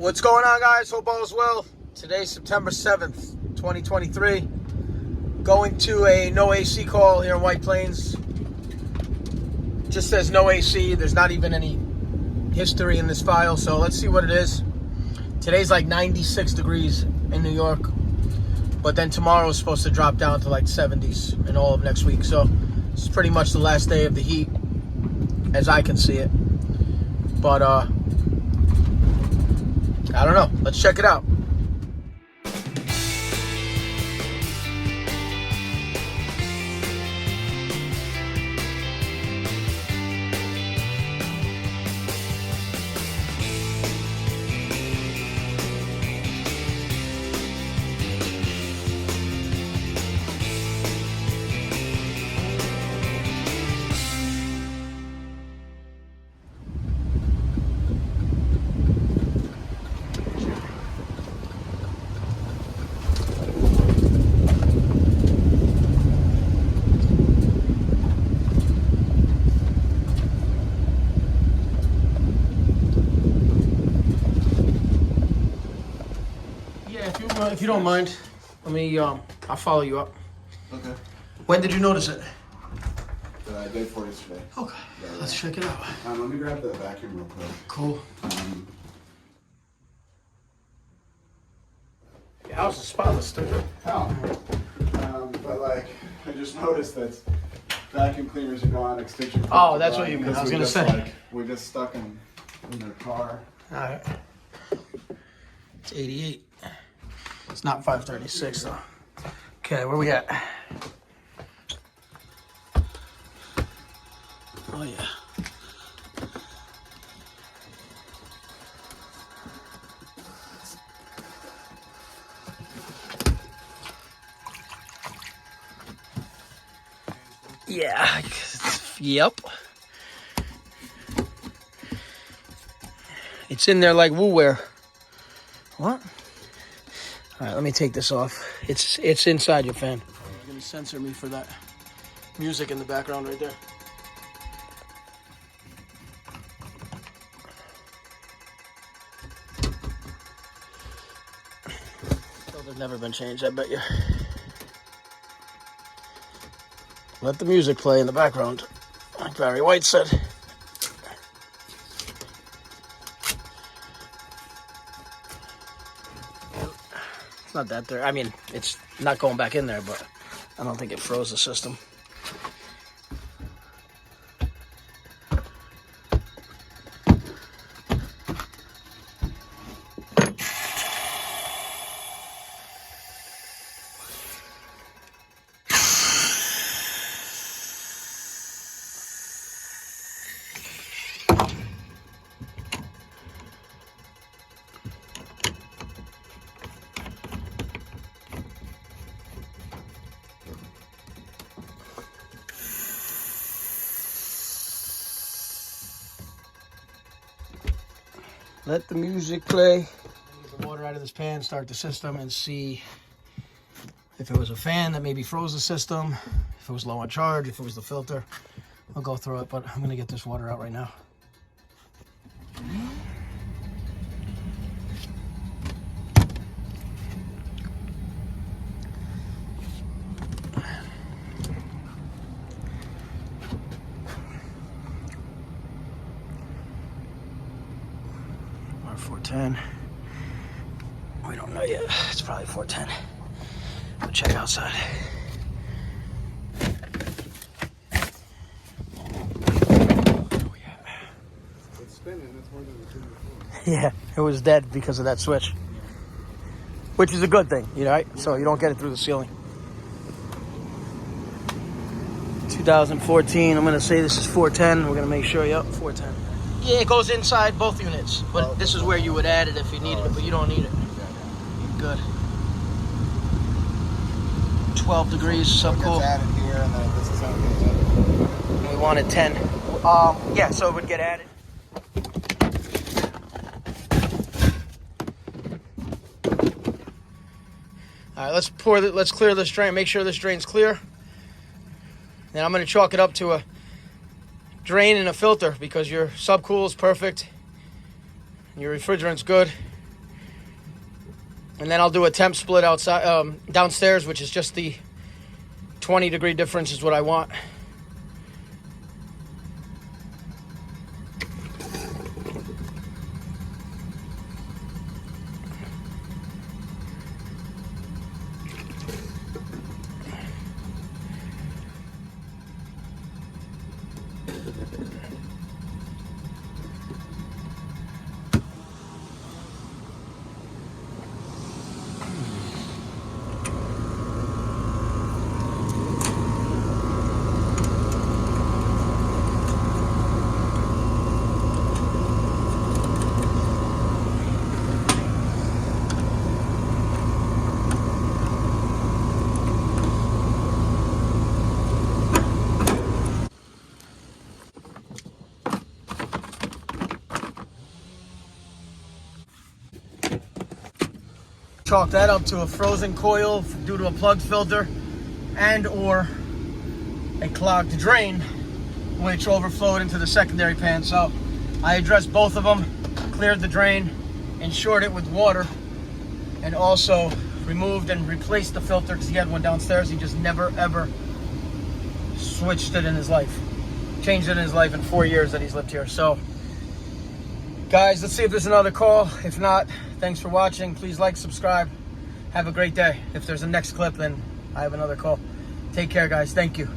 What's going on, guys? Hope all is well. Today's September 7th, 2023. Going to a no AC call here in White Plains. Just says no AC. There's not even any history in this file, so let's see what it is. Today's like 96 degrees in New York, but then tomorrow is supposed to drop down to like 70s and all of next week. So it's pretty much the last day of the heat as I can see it. But I don't know. Let's check it out. If you don't mind, let me, I'll follow you up. Okay. When did you notice it? Day 4 yesterday. Okay, let's check it out. Let me grab the vacuum real quick. Cool. Your house is spotless, too. Oh. But like, I just noticed that vacuum cleaners are going on extinction. Oh, that's what you mean. I was gonna say. Like, we're just stuck in their car. All right. It's 88. It's not 536 though. Okay, where we at? Oh yeah. Yeah. Yep. It's in there like woo-ware. What? All right, let me take this off. It's inside your fan. You're gonna censor me for that music in the background right there. Filter's never been changed, I bet you. Let the music play in the background, like Barry White said. Not that there. I mean, it's not going back in there, but I don't think it froze the system. Let the music play. Get the water out of this pan, start the system, and see if it was a fan that maybe froze the system, if it was low on charge, if it was the filter. I'll go through it, but I'm gonna get this water out right now. R410. We don't know yet. It's probably 410. We'll check outside. It's spinning. That's more than it's been before. Yeah, it was dead because of that switch. Which is a good thing, you know, right? So you don't get it through the ceiling. 2014, I'm going to say this is 410. We're going to make sure, yep, 410. Yeah, it goes inside both units, but this is where you would add it if you needed it, but you don't need it. You're good. 12 degrees, subcool. Added here, and then this is how it gets added. We wanted 10. Yeah, so it would get added. All right, let's clear this drain. Make sure this drain's clear. Then I'm going to chalk it up to a drain and a filter because your subcool is perfect. Your refrigerant's good. And then I'll do a temp split outside, downstairs, which is just the 20-degree difference is what I want. Chalk that up to a frozen coil due to a plugged filter and or a clogged drain which overflowed into the secondary pan. So I addressed both of them, cleared the drain, ensured it with water, and also removed and replaced the filter because he had one downstairs. He just never ever switched it in his life, changed it in his life in 4 years that he's lived here. So guys, let's see if there's another call. If not, thanks for watching. Please like, subscribe. Have a great day. If there's a next clip, then I have another call. Take care, guys. Thank you.